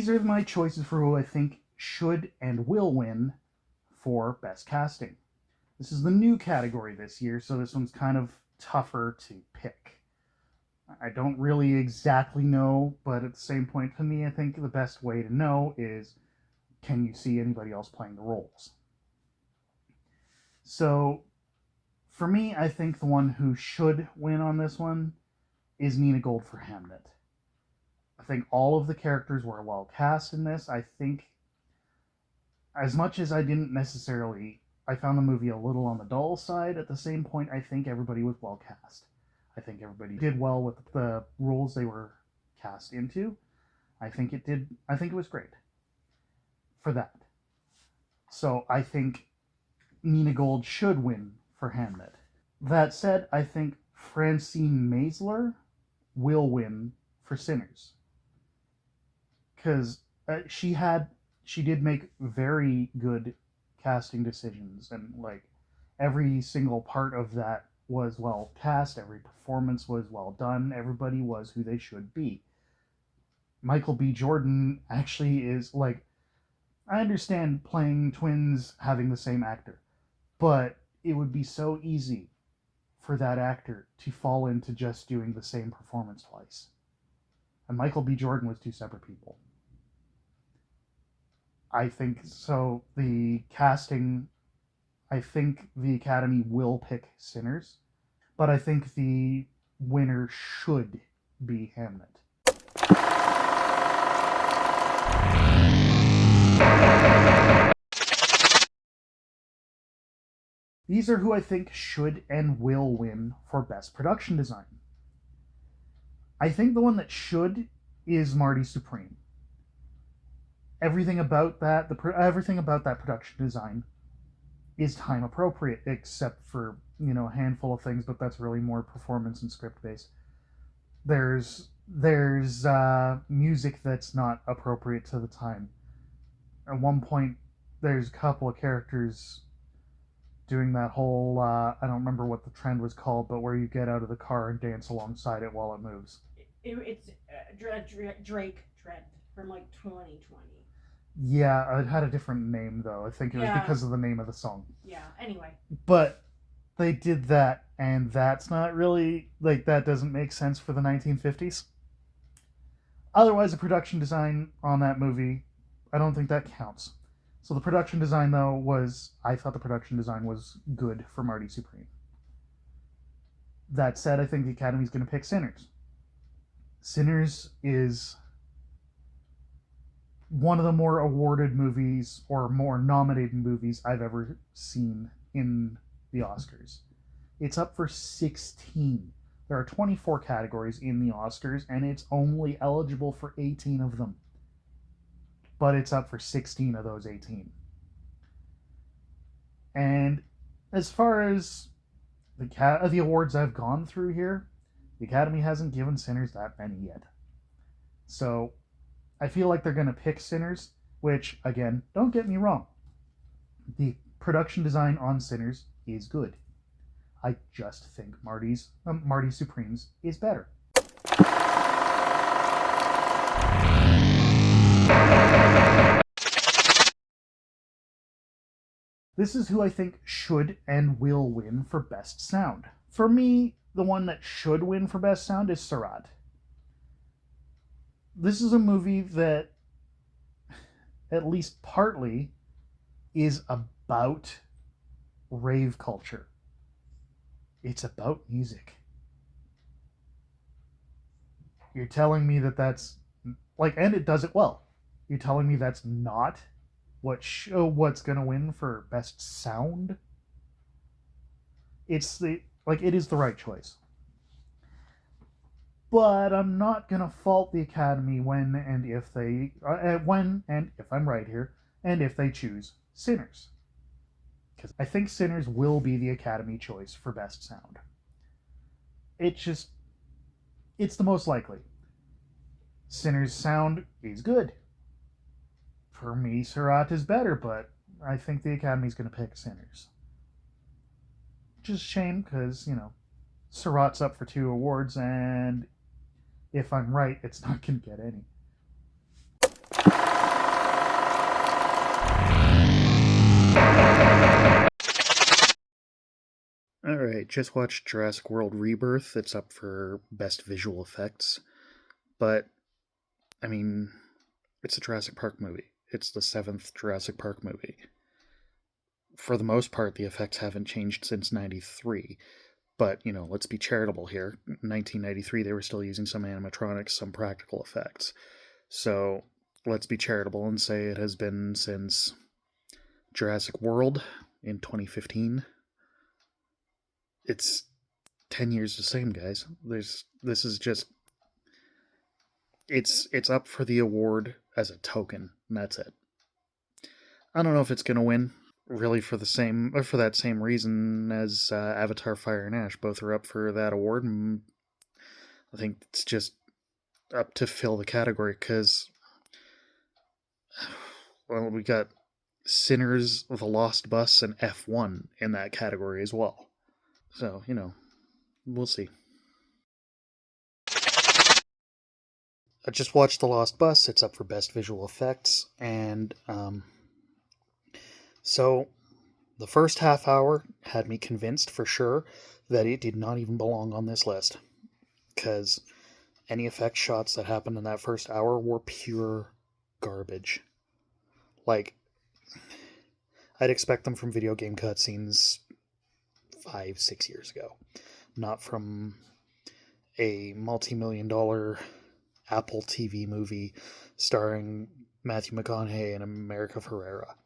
these are my choices for who I think should and will win for Best Casting. This is the new category this year, so this one's kind of tougher to pick. I don't really exactly know, but at the same point, to me, I think the best way to know is, can you see anybody else playing the roles? So, for me, I think the one who should win on this one is Nina Gold for Hamnet. I think all of the characters were well cast in this. I think, as much as I didn't necessarily, I found the movie a little on the dull side, at the same point, I think everybody was well cast. I think everybody did well with the roles they were cast into. I think it was great for that. So I think Nina Gold should win for Hamnet. That said, I think Francine Maisler will win for Sinners. Because she did make very good casting decisions, and like every single part of that was well cast, every performance was well done, everybody was who they should be. Michael B. Jordan actually is like, I understand playing twins having the same actor, but it would be so easy for that actor to fall into just doing the same performance twice. And Michael B. Jordan was two separate people. I think so. The casting, I think the Academy will pick Sinners, but I think the winner should be Hamnet. These are who I think should and will win for Best Production Design. I think the one that should is Marty Supreme. Everything about that production design is time appropriate, except for a handful of things, but that's really more performance and script based. There's music that's not appropriate to the time. At one point, there's a couple of characters doing that whole I don't remember what the trend was called, but where you get out of the car and dance alongside it while it moves. It's Drake trend from like 2020. Yeah, it had a different name though. I think it was Yeah. because of the name of the song. Yeah, anyway. But they did that, and that's not really, like, that doesn't make sense for the 1950s. Otherwise, the production design on that movie, I don't think that counts. So the production design, though, I thought the production design was good for Marty Supreme. That said, I think the Academy's going to pick Sinners. Sinners is one of the more awarded movies, or more nominated movies, I've ever seen in the Oscars. It's up for 16. There are 24 categories in the Oscars, and it's only eligible for 18 of them. But it's up for 16 of those 18. And as far as the awards I've gone through here, the Academy hasn't given Sinners that many yet. So I feel like they're going to pick Sinners, which, again, don't get me wrong. The production design on Sinners is good. I just think Marty Supreme's is better. This is who I think should and will win for Best Sound. For me, the one that should win for Best Sound is Seurat. This is a movie that, at least partly, is about rave culture. It's about music. You're telling me that's and it does it well. You're telling me that's not what's gonna win for Best Sound? It is the right choice. But I'm not gonna fault the Academy when and if I'm right here, and if they choose Sinners, because I think Sinners will be the Academy choice for Best Sound. It's the most likely. Sinners' sound is good. For me, Seurat is better, but I think the Academy's going to pick Sinners. Just a shame, because, Seurat's up for 2 awards, and if I'm right, it's not going to get any. Alright, just watched Jurassic World Rebirth. It's up for Best Visual Effects. But, I mean, it's a Jurassic Park movie. It's the 7th Jurassic Park movie. For the most part, the effects haven't changed since 93. But, let's be charitable here. In 1993, they were still using some animatronics, some practical effects. So, let's be charitable and say it has been since Jurassic World in 2015. It's 10 years the same, guys. This is just it's up for the award as a token, and that's it. I don't know if it's going to win really for that same reason as Avatar Fire and Ash. Both are up for that award, and I think it's just up to fill the category because well, we got Sinners, The Lost Bus, and F1 in that category as well. So, we'll see. I just watched The Lost Bus. It's up for Best Visual Effects. And so the first half hour had me convinced for sure that it did not even belong on this list. Because any effect shots that happened in that first hour were pure garbage. Like, I'd expect them from video game cutscenes 5-6 years ago, not from a multi-million-dollar Apple TV movie starring Matthew McConaughey and America Ferrera,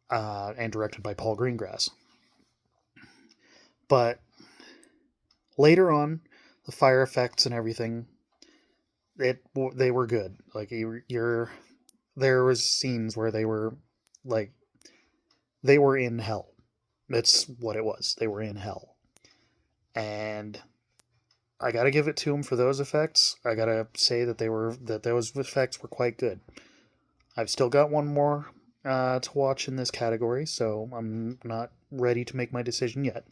and directed by Paul Greengrass. But later on, the fire effects and everything, they were good. Like there was scenes where they were like they were in hell. That's what it was. They were in hell, and I gotta give it to them for those effects. I gotta say that those effects were quite good. I've still got one more to watch in this category, so I'm not ready to make my decision yet.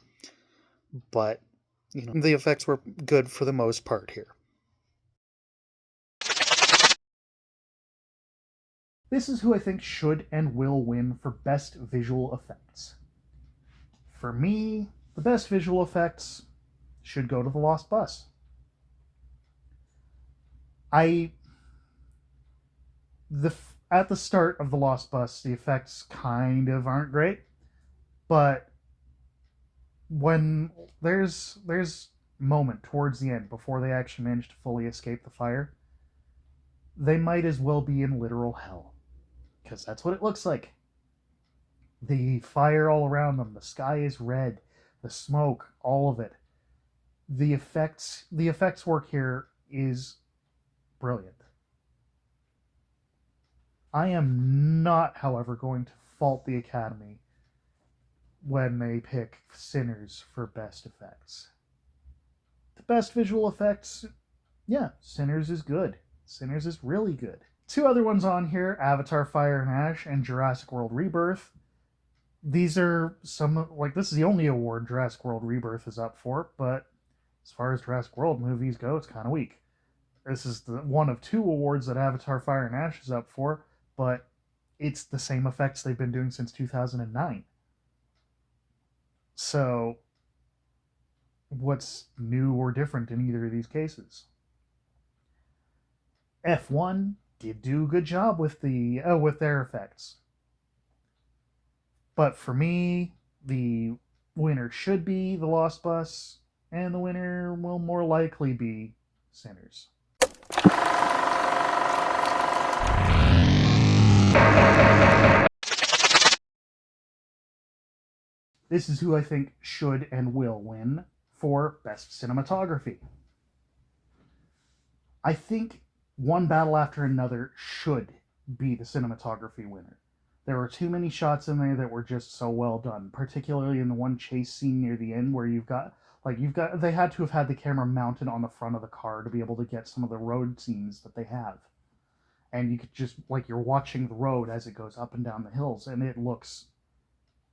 But the effects were good for the most part here. This is who I think should and will win for Best Visual Effects. For me, the best visual effects should go to The Lost Bus. At the start of The Lost Bus, the effects kind of aren't great, but when there's moment towards the end before they actually manage to fully escape the fire, they might as well be in literal hell, because that's what it looks like. The fire all around them, the sky is red, the smoke, all of it. The effects work here is brilliant. I am not, however, going to fault the Academy when they pick Sinners for best effects. The best visual effects, yeah, Sinners is good. Sinners is really good. Two other ones on here, Avatar Fire and Ash and Jurassic World Rebirth. These are this is the only award Jurassic World Rebirth is up for, but as far as Jurassic World movies go, it's kind of weak. This is the one of two awards that Avatar Fire and Ash is up for, but it's the same effects they've been doing since 2009. So, what's new or different in either of these cases? F1 did do a good job with their effects, but for me, the winner should be The Lost Bus, and the winner will more likely be Sinners. This is who I think should and will win for Best Cinematography. I think One Battle After Another should be the cinematography winner. There were too many shots in there that were just so well done, particularly in the one chase scene near the end where they had to have had the camera mounted on the front of the car to be able to get some of the road scenes that they have. And you could just, you're watching the road as it goes up and down the hills, and it looks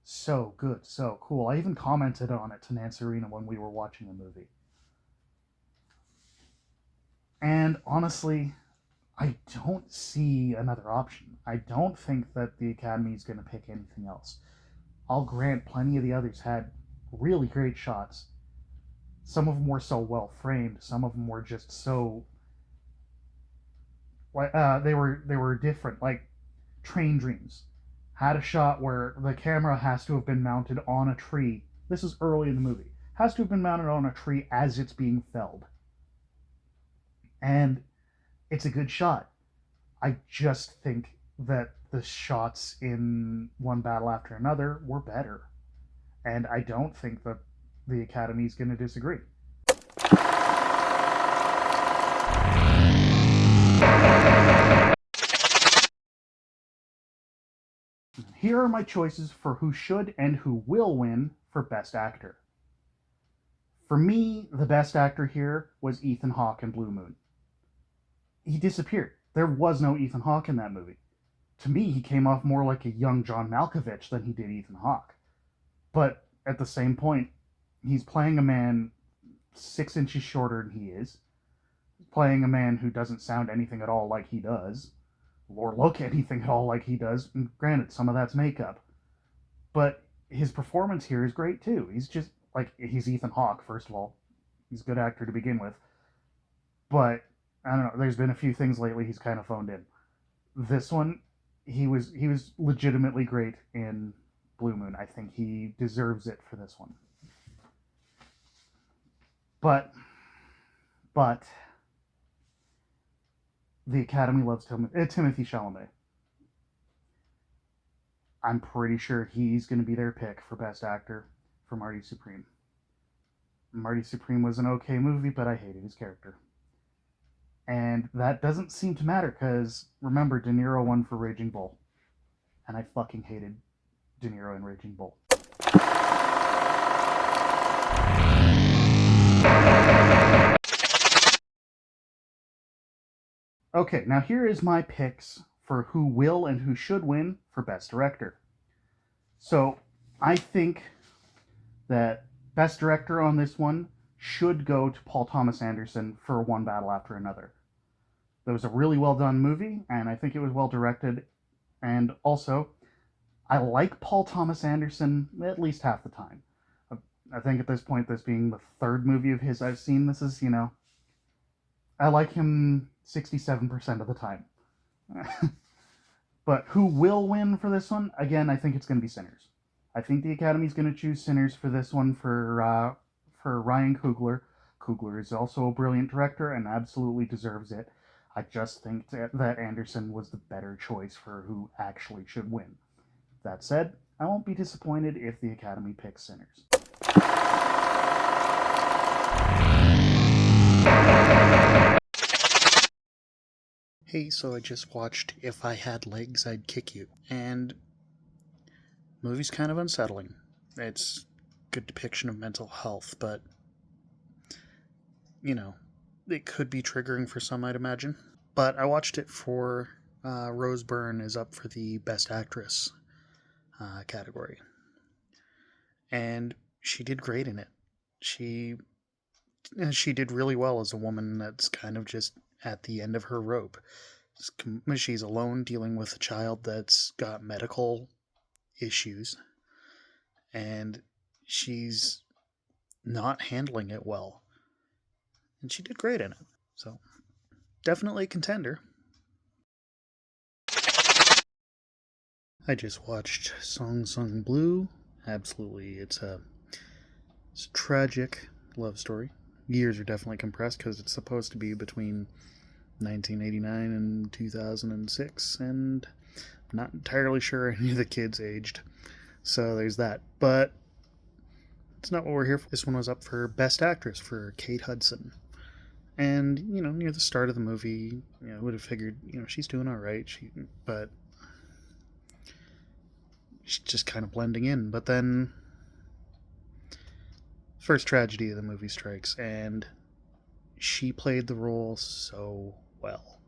so good, so cool. I even commented on it to Nancy Arena when we were watching the movie. And honestly, I don't see another option. I don't think that the Academy is going to pick anything else. I'll grant plenty of the others had really great shots. Some of them were so well framed. Some of them were just so like they were different. Like Train Dreams had a shot where the camera has to have been mounted on a tree. This is early in the movie. Has to have been mounted on a tree as it's being felled, and it's a good shot. I just think that the shots in One Battle After Another were better, and I don't think that the Academy is going to disagree. Here are my choices for who should and who will win for Best Actor. For me, the best actor here was Ethan Hawke in Blue Moon. He disappeared. There was no Ethan Hawke in that movie. To me, he came off more like a young John Malkovich than he did Ethan Hawke. But at the same point, he's playing a man 6 inches shorter than he is. He's playing a man who doesn't sound anything at all like he does, or look anything at all like he does. And granted, some of that's makeup. But his performance here is great too. He's just like, he's Ethan Hawke, first of all. He's a good actor to begin with. But I don't know, there's been a few things lately he's kind of phoned in. This one, he was legitimately great in Blue Moon. I think he deserves it for this one. But the Academy loves Timothy Chalamet. I'm pretty sure he's going to be their pick for Best Actor for Marty Supreme. Marty Supreme was an okay movie, but I hated his character. And that doesn't seem to matter because, remember, De Niro won for Raging Bull. And I fucking hated De Niro in Raging Bull. Okay, now here is my picks for who will and who should win for Best Director. So, I think that Best Director on this one should go to Paul Thomas Anderson for One Battle After Another. That was a really well done movie, and I think it was well directed. And also, I like Paul Thomas Anderson at least half the time. I think at this point, this being the third movie of his I've seen, this is, I like him 67% of the time. But who will win for this one? Again, I think it's going to be Sinners. I think the Academy's going to choose Sinners for this one for Ryan Coogler. Coogler is also a brilliant director and absolutely deserves it. I just think that Anderson was the better choice for who actually should win. That said, I won't be disappointed if the Academy picks Sinners. Hey, so I just watched If I Had Legs, I'd Kick You, and the movie's kind of unsettling. It's a good depiction of mental health, but, it could be triggering for some, I'd imagine. But I watched it for Rose Byrne is up for the Best Actress category. And she did great in it. She did really well as a woman that's kind of just at the end of her rope. She's alone dealing with a child that's got medical issues, and she's not handling it well. And she did great in it. So, definitely a contender. I just watched Song Sung Blue. Absolutely, it's a tragic love story. Years are definitely compressed because it's supposed to be between 1989 and 2006, and I'm not entirely sure any of the kids aged. So there's that. But it's not what we're here for. This one was up for Best Actress for Kate Hudson. And, near the start of the movie, I would have figured, she's doing all right. But she's just kind of blending in. But then, first tragedy of the movie strikes, and she played the role so well.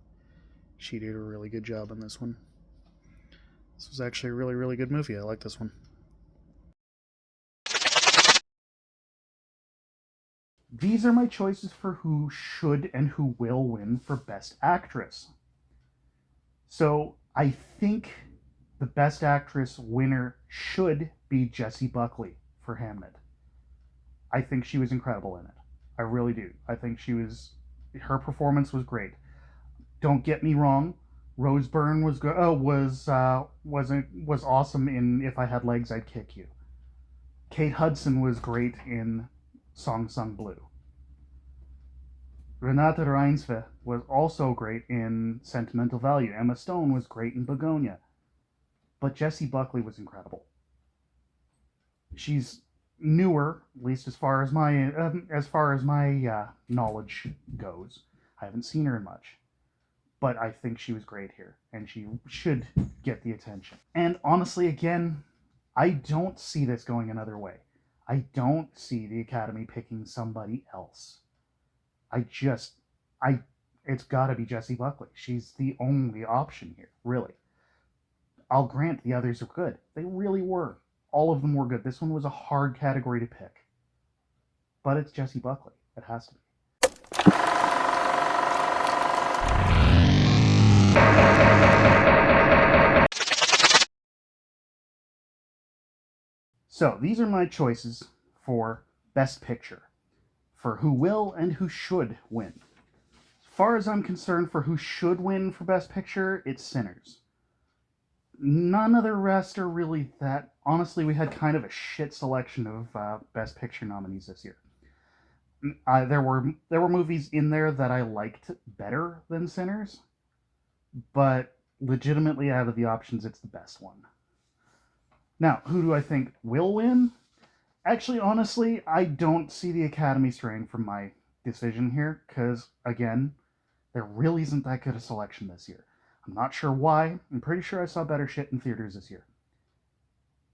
She did a really good job in this one. This was actually a really, really good movie. I like this one. These are my choices for who should and who will win for Best Actress. So I think the Best Actress winner should be Jessie Buckley for Hamnet. I think she was incredible in it. I really do. I think her performance was great. Don't get me wrong, Rose Byrne was good. Oh, was awesome in If I Had Legs, I'd Kick You. Kate Hudson was great in Song Sung Blue. Renate Reinsve was also great in Sentimental Value. Emma Stone was great in Begonia. But Jessie Buckley was incredible. She's newer, at least as far as my knowledge goes. I haven't seen her in much, but I think she was great here, and she should get the attention. And honestly, again, I don't see this going another way. I don't see the Academy picking somebody else. It's got to be Jessie Buckley. She's the only option here, really. I'll grant the others are good. They really were. All of them were good. This one was a hard category to pick. But it's Jessie Buckley. It has to be. So, these are my choices for Best Picture, for who will and who should win. As far as I'm concerned, for who should win for Best Picture, it's Sinners. None of the rest are really that. Honestly, we had kind of a shit selection of Best Picture nominees this year. There were movies in there that I liked better than Sinners, but legitimately out of the options, it's the best one. Now, who do I think will win? Actually, honestly, I don't see the Academy straying from my decision here, because, again, there really isn't that good a selection this year. I'm not sure why. I'm pretty sure I saw better shit in theaters this year.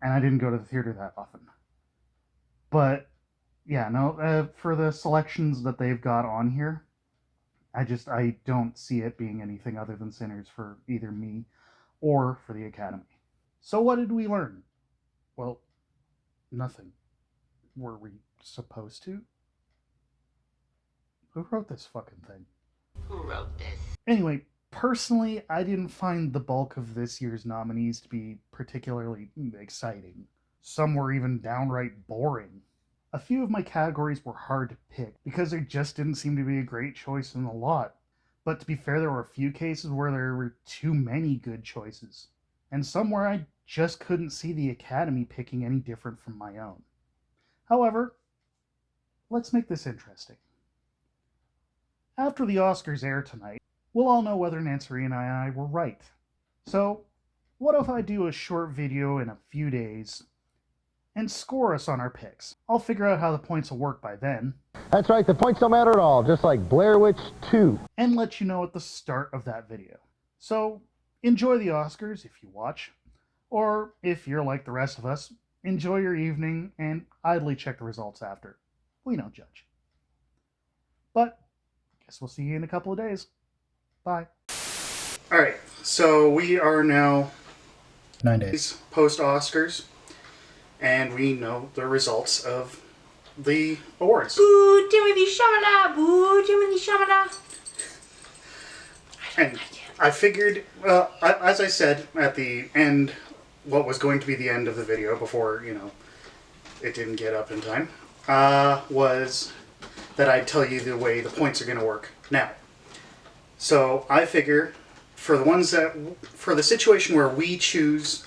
And I didn't go to the theater that often. But, yeah, no, for the selections that they've got on here, I don't see it being anything other than Sinners for either me or for the Academy. So what did we learn? Well, nothing. Were we supposed to? Who wrote this fucking thing? Who wrote this? Anyway, personally, I didn't find the bulk of this year's nominees to be particularly exciting. Some were even downright boring. A few of my categories were hard to pick because there just didn't seem to be a great choice in the lot. But to be fair, there were a few cases where there were too many good choices, and some where I just couldn't see the Academy picking any different from my own. However, let's make this interesting. After the Oscars air tonight, we'll all know whether Nancy and I were right. So, what if I do a short video in a few days and score us on our picks? I'll figure out how the points will work by then. That's right, the points don't matter at all, just like Blair Witch 2. And let you know at the start of that video. So, enjoy the Oscars if you watch. Or, if you're like the rest of us, enjoy your evening and idly check the results after. We don't judge. But, guess we'll see you in a couple of days. Bye. Alright, so we are now 9 days post-Oscars, and we know the results of the awards. Boo, Timothy Chalamet! Boo, Timothy Chalamet! And I figured, as I said at the end, what was going to be the end of the video before, it didn't get up in time, was that I'd tell you the way the points are going to work now. So I figure for the situation where we choose,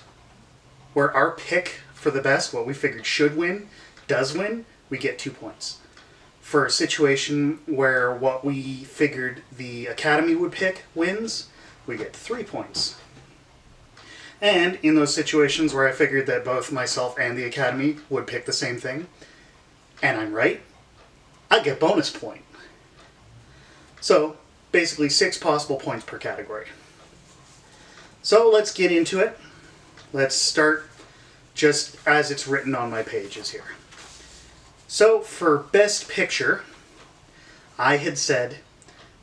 where our pick for the best, what we figured should win, does win, we get 2 points. For a situation where what we figured the Academy would pick wins, we get 3 points. And in those situations where I figured that both myself and the Academy would pick the same thing, and I'm right, I get bonus point. So, basically 6 possible points per category. So let's get into it. Let's start just as it's written on my pages here. So for Best Picture, I had said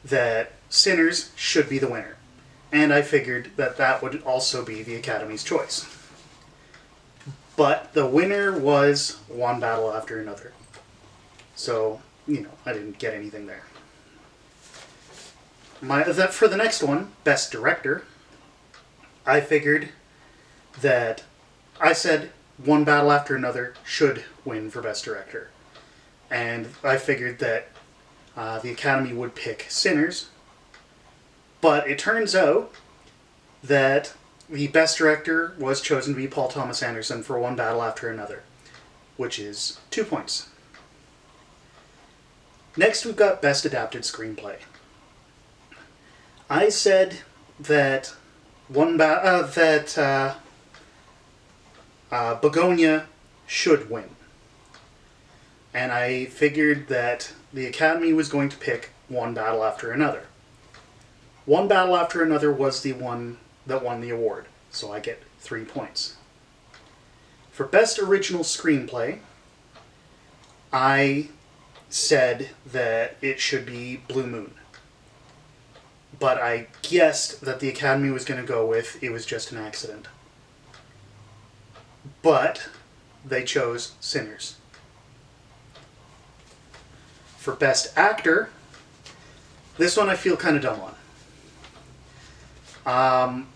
that Sinners should be the winner. And I figured that that would also be the Academy's choice. But the winner was One Battle After Another. So, I didn't get anything there. For the next one, Best Director, I figured that I said One Battle After Another should win for Best Director. and I figured that the Academy would pick Sinners. But it turns out that the best director was chosen to be Paul Thomas Anderson for One Battle After Another, which is 2 points. Next, we've got Best Adapted Screenplay. I said that Begonia should win, and I figured that the Academy was going to pick One Battle After Another. One Battle After Another was the one that won the award, so I get 3 points. For Best Original Screenplay, I said that it should be Blue Moon. But I guessed that the Academy was going to go with It Was Just an Accident. But they chose Sinners. For Best Actor, this one I feel kind of dumb on.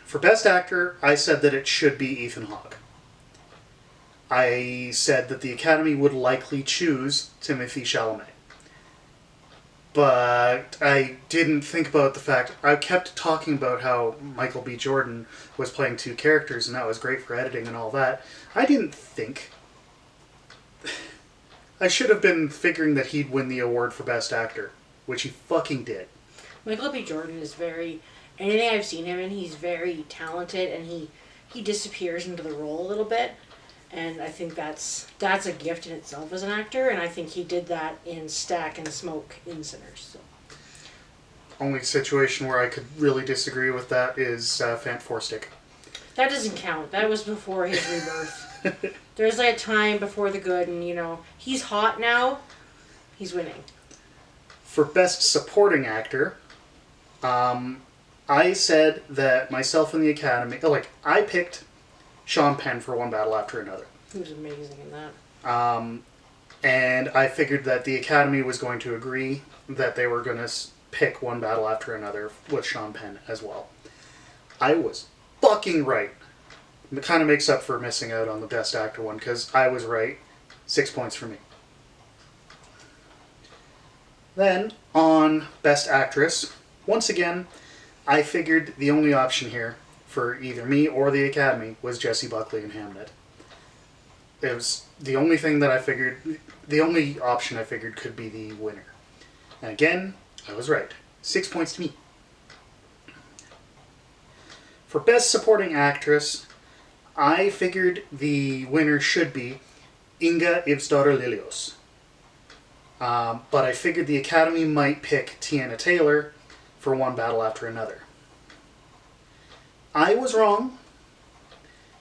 For Best Actor, I said that it should be Ethan Hawke. I said that the Academy would likely choose Timothée Chalamet. But I didn't think about the fact... I kept talking about how Michael B. Jordan was playing 2 characters, and that was great for editing and all that. I didn't think... I should have been figuring that he'd win the award for Best Actor, which he fucking did. Michael B. Jordan is very... Anything I've seen him in, he's very talented, and he disappears into the role a little bit. And I think that's a gift in itself as an actor, and I think he did that in Stack and Smoke in Sinners. So. Only situation where I could really disagree with that is Fant Four Stick. That doesn't count. That was before his rebirth. There's like a time before the good, and he's hot now. He's winning. For Best Supporting Actor, I said that myself and the Academy... I picked Sean Penn for One Battle After Another. He was amazing in that. And I figured that the Academy was going to agree that they were going to pick One Battle After Another with Sean Penn as well. I was fucking right. It kind of makes up for missing out on the Best Actor one, because I was right. 6 points for me. Then, on Best Actress, once again, I figured the only option here for either me or the Academy was Jessie Buckley in Hamnet. It was the only thing that I figured, the only option I figured could be the winner. And again, I was right. 6 points to me. For Best Supporting Actress, I figured the winner should be Inga Ivsdottir Lilios. But I figured the Academy might pick Tiana Taylor for One Battle After Another. I was wrong.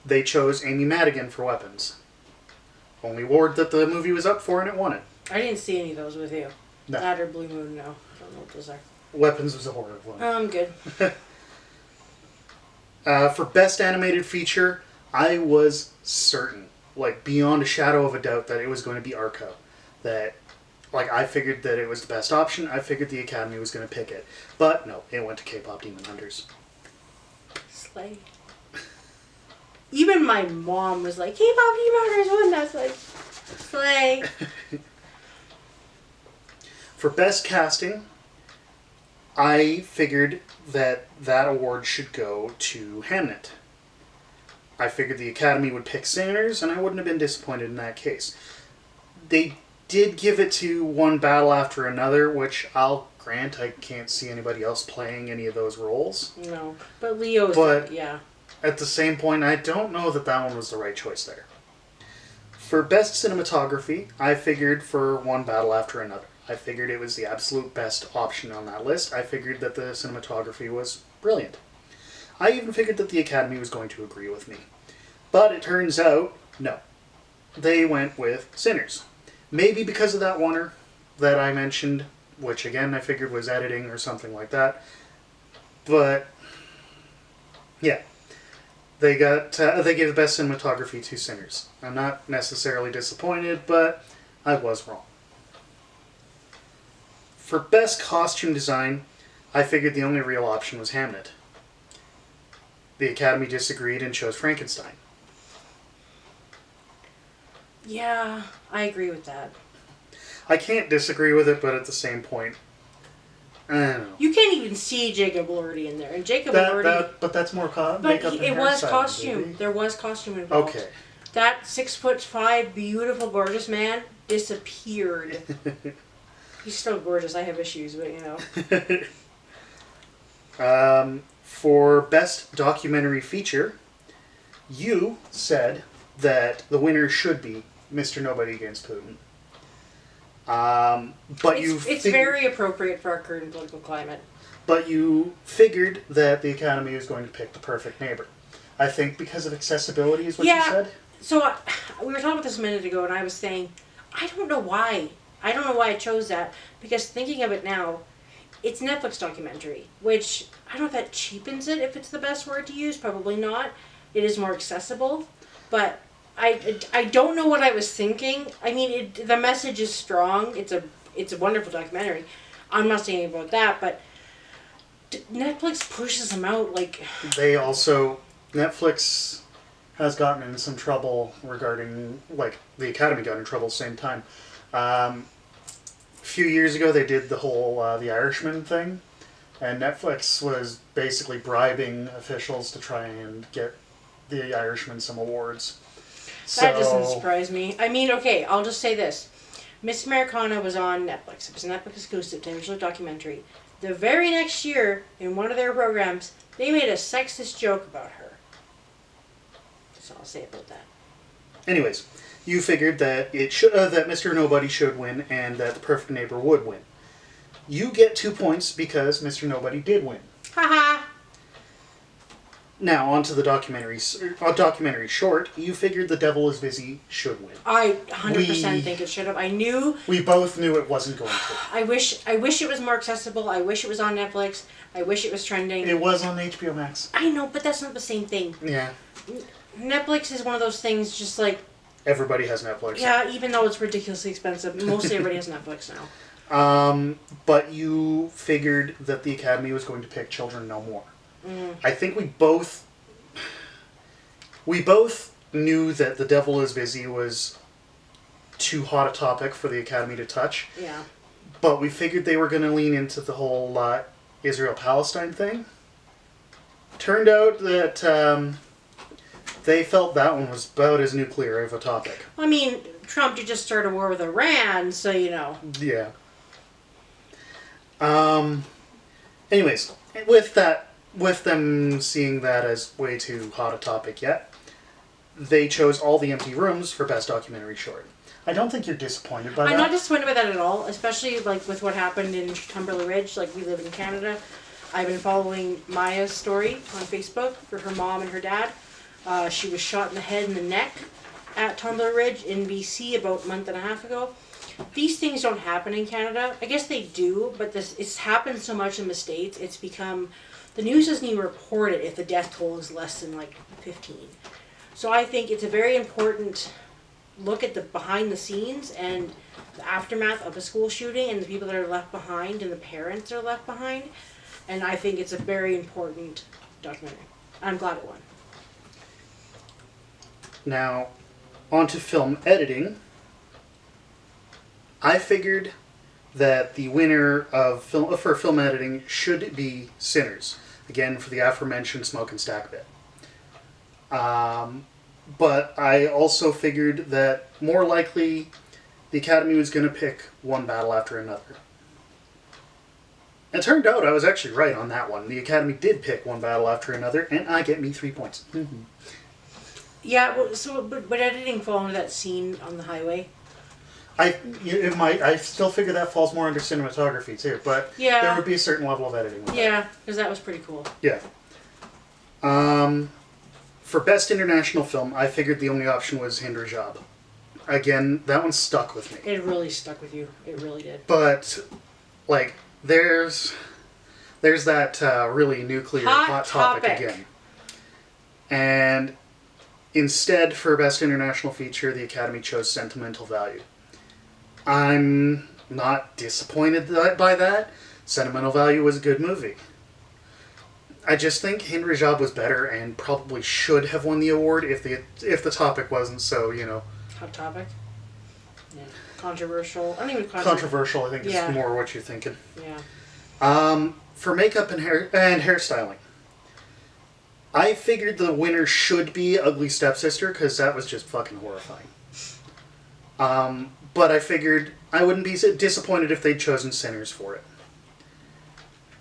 They chose Amy Madigan for Weapons. Only award that the movie was up for, and it won it. I didn't see any of those with you. No. That or Blue Moon, no. I don't know what those are. Weapons was a horror one. I'm good. For Best Animated Feature, I was certain, beyond a shadow of a doubt, that it was going to be Arco. That, I figured that it was the best option. I figured the Academy was going to pick it. But no, it went to K-Pop Demon Hunters. Slay. Even my mom was like, K-Pop Demon Hunters won. That's like, slay. For Best Casting, I figured that award should go to Hamnet. I figured the Academy would pick Sinners, and I wouldn't have been disappointed in that case. They did give it to One Battle After Another, which I'll grant I can't see anybody else playing any of those roles. No, but Leo's, yeah. At the same point, I don't know that one was the right choice there. For Best Cinematography, I figured for One Battle After Another. I figured it was the absolute best option on that list. I figured that the cinematography was brilliant. I even figured that the Academy was going to agree with me. But it turns out, no. They went with Sinners. Maybe because of that oneer that I mentioned, which again I figured was editing or something like that. But, yeah. They gave the best cinematography to Sinners. I'm not necessarily disappointed, but I was wrong. For Best Costume Design, I figured the only real option was Hamnet. The Academy disagreed and chose Frankenstein. Yeah, I agree with that. I can't disagree with it, but at the same point, I don't know. You can't even see Jacob Elordi in there, and Jacob Elordi. But that's more But makeup and it was hairstyling, costume. baby. There was costume involved. Okay. That 6'5", beautiful, gorgeous man disappeared. He's still gorgeous. I have issues, but you know. For best documentary feature, you said that the winner should be Mr. Nobody Against Putin. But It's very appropriate for our current political climate. But you figured that the Academy was going to pick The Perfect Neighbor. I think because of accessibility is what you said? So we were talking about this a minute ago, and I was saying, I don't know why. I don't know why I chose that, because thinking of it now, it's a Netflix documentary, which I don't know if that cheapens it, if it's the best word to use. Probably not. It is more accessible, but I don't know what I was thinking. I mean, the message is strong. It's a wonderful documentary. I'm not saying anything about that, but Netflix pushes them out like. They also Netflix has gotten in some trouble regarding, like, the Academy got in trouble at the same time. A few years ago, they did the whole The Irishman thing, and Netflix was basically bribing officials to try and get The Irishman some awards. That doesn't surprise me. I mean, okay, I'll just say this. Miss Americana was on Netflix. It was a Netflix exclusive television documentary. The very next year, in one of their programs, they made a sexist joke about her. That's all I'll say about that. Anyways, you figured that that Mr. Nobody should win and that The Perfect Neighbor would win. You get 2 points because Mr. Nobody did win. Haha! Now, on to the documentary short. You figured The Devil is Busy should win. I 100% think it should have. I knew. We both knew it wasn't going to. I wish it was more accessible. I wish it was on Netflix. I wish it was trending. It was on HBO Max. I know, but that's not the same thing. Yeah. Netflix is one of those things just like... Everybody has Netflix. Yeah, even though it's ridiculously expensive. Mostly everybody has Netflix now. But you figured that the Academy was going to pick Children No More. Mm. I think we both knew that The Devil is Busy was too hot a topic for the Academy to touch. Yeah. But we figured they were going to lean into the whole Israel-Palestine thing. Turned out that they felt that one was about as nuclear of a topic. I mean, Trump did just start a war with Iran, so you know. Yeah. Anyways, with them seeing that as way too hot a topic yet, they chose All the Empty Rooms for Best Documentary Short. I don't think you're disappointed by that. I'm not disappointed by that at all, especially like with what happened in Tumberly Ridge. Like, we live in Canada. I've been following Maya's story on Facebook for her mom and her dad. She was shot in the head and the neck at Tumberly Ridge in BC about a month and a half ago. These things don't happen in Canada. I guess they do, but it's happened so much in the States, it's become... The news doesn't even report it if the death toll is less than, 15. So I think it's a very important look at the behind the scenes and the aftermath of a school shooting and the people that are left behind and the parents that are left behind. And I think it's a very important documentary. I'm glad it won. Now, on to film editing. I figured that the winner for film editing should be Sinners. Again, for the aforementioned Smoke and Stack bit. But I also figured that more likely the Academy was going to pick One Battle After Another. It turned out I was actually right on that one. The Academy did pick One Battle After Another, and I get me 3 points. Yeah, well, but editing fall under that scene on the highway. I still figure that falls more under cinematography too, but Yeah. there would be a certain level of editing with that. Yeah, because that was pretty cool. Yeah. For Best International Film, I figured the only option was Hind Rajab. Again, that one stuck with me. It really stuck with you. It really did. But, there's that really nuclear hot topic again. And instead, for Best International Feature, the Academy chose Sentimental Value. I'm not disappointed by that. Sentimental Value was a good movie. I just think Hind Rajab was better and probably should have won the award if the topic wasn't so, Hot topic? Yeah. Controversial. I don't even Controversial, I think, Yeah. is more what you're thinking. Yeah. For makeup and hairstyling, I figured the winner should be Ugly Stepsister because that was just fucking horrifying. But I figured I wouldn't be disappointed if they'd chosen Sinners for it.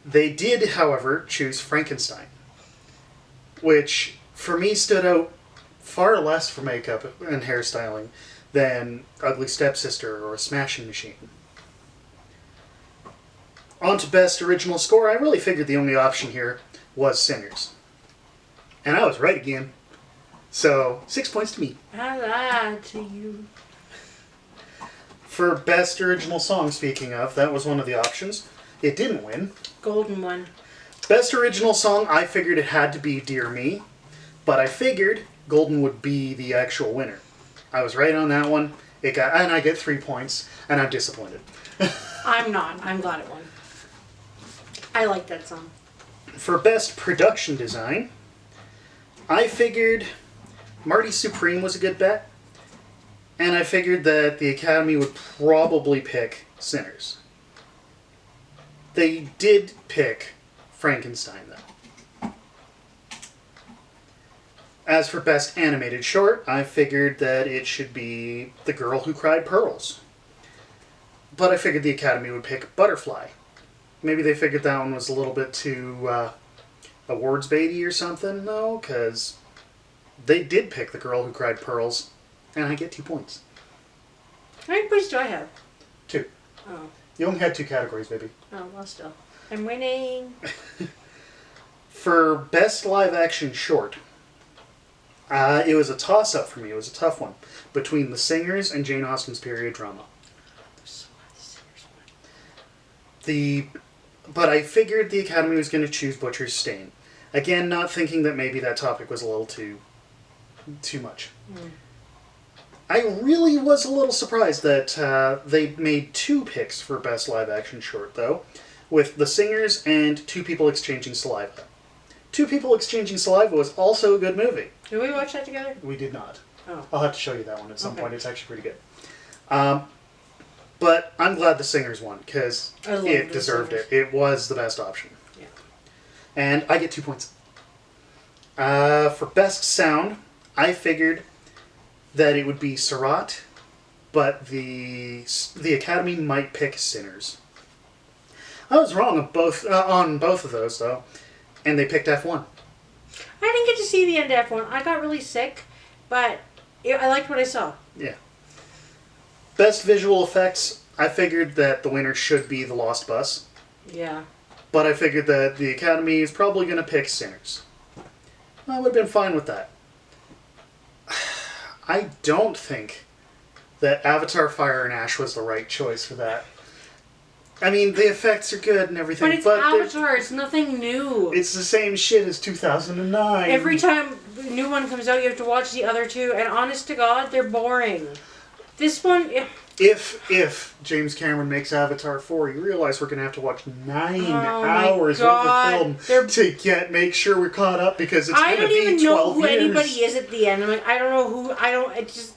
They did, however, choose Frankenstein, which for me stood out far less for makeup and hairstyling than Ugly Stepsister or Smashing Machine. On to Best Original Score, I really figured the only option here was Sinners. And I was right again. So, 6 points to me. I lied to you. For Best Original Song, speaking of, that was one of the options. It didn't win. Golden one. Best Original Song, I figured it had to be Dear Me, but I figured Golden would be the actual winner. I was right on that one. And I get 3 points, and I'm disappointed. I'm not. I'm glad it won. I like that song. For Best Production Design, I figured Marty Supreme was a good bet, and I figured that the Academy would probably pick Sinners. They did pick Frankenstein, though. As for Best Animated Short, I figured that it should be The Girl Who Cried Pearls. But I figured the Academy would pick Butterfly. Maybe they figured that one was a little bit too awards baity or something, though, because they did pick The Girl Who Cried Pearls, and I get 2 points. How many points do I have? 2. Oh. You only had 2 categories, baby. Oh, well, still. I'm winning. For Best Live Action Short, it was a toss-up for me. It was a tough one between The Singers and Jane Austen's period drama. But I figured the Academy was going to choose Butcher's Stain. Again, not thinking that maybe that topic was a little too much. Mm. I really was a little surprised that they made 2 picks for Best Live Action Short, though, with The Singers and Two People Exchanging Saliva. Two People Exchanging Saliva was also a good movie. Did we watch that together? We did not. Oh. I'll have to show you that one at some Okay. point. It's actually pretty good. But I'm glad The Singers won, because I love it The deserved Singers. it. It was the best option. Yeah. And I get 2 points. For Best Sound, I figured that it would be Surratt, but the Academy might pick Sinners. I was wrong on both of those, though, and they picked F1. I didn't get to see the end of F1. I got really sick, but I liked what I saw. Yeah. Best Visual Effects, I figured that the winner should be The Lost Bus, Yeah. but I figured that the Academy is probably going to pick Sinners. I would have been fine with that. I don't think that Avatar Fire and Ash was the right choice for that. I mean, the effects are good and everything, But it's but Avatar. It's nothing new. it's the same shit as 2009. Every time a new one comes out, you have to watch the other two, and honest to God, they're boring. This one, If James Cameron makes Avatar 4, you realize we're going to have to watch 9 Oh hours my God. worth of film to make sure we're caught up, because it's I going to don't be even know 12 who years. anybody is at the end. I'm like, I don't know who. It just.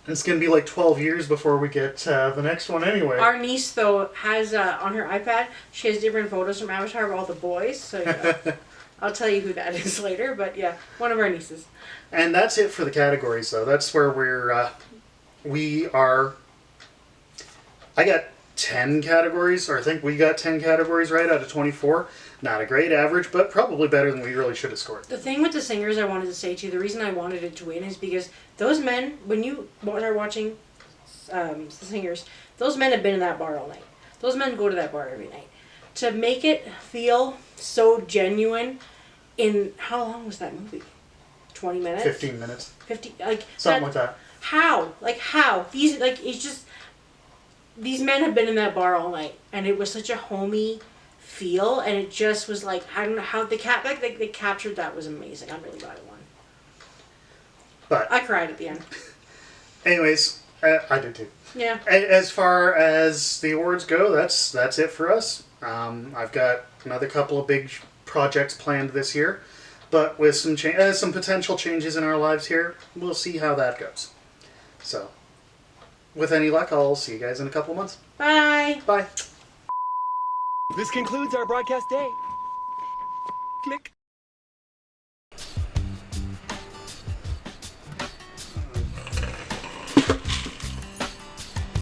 It's going to be like 12 years before we get the next one anyway. Our niece though has on her iPad. She has different photos from Avatar of all the boys. So yeah, I'll tell you who that is later. But yeah, one of our nieces. And that's it for the categories, though. That's where we are. I got 10 categories, or I think we got 10 categories right out of 24. Not a great average, but probably better than we really should have scored. The thing with the Singers I wanted to say too, the reason I wanted it to win is because those men, when you are watching the Singers, those men have been in that bar all night. Those men go to that bar every night. To make it feel so genuine in, how long was that movie? 20 minutes? 15 minutes. 50, like. Something like that. How? Like how? It's just, these men have been in that bar all night, and it was such a homey feel, and it just was like, I don't know how they captured that was amazing. I'm really glad it won. But I cried at the end. anyways, I did too. Yeah. As far as the awards go, that's it for us. I've got another couple of big projects planned this year, but with some potential changes in our lives here, we'll see how that goes. So, with any luck, I'll see you guys in a couple months. Bye. Bye. This concludes our broadcast day. Click.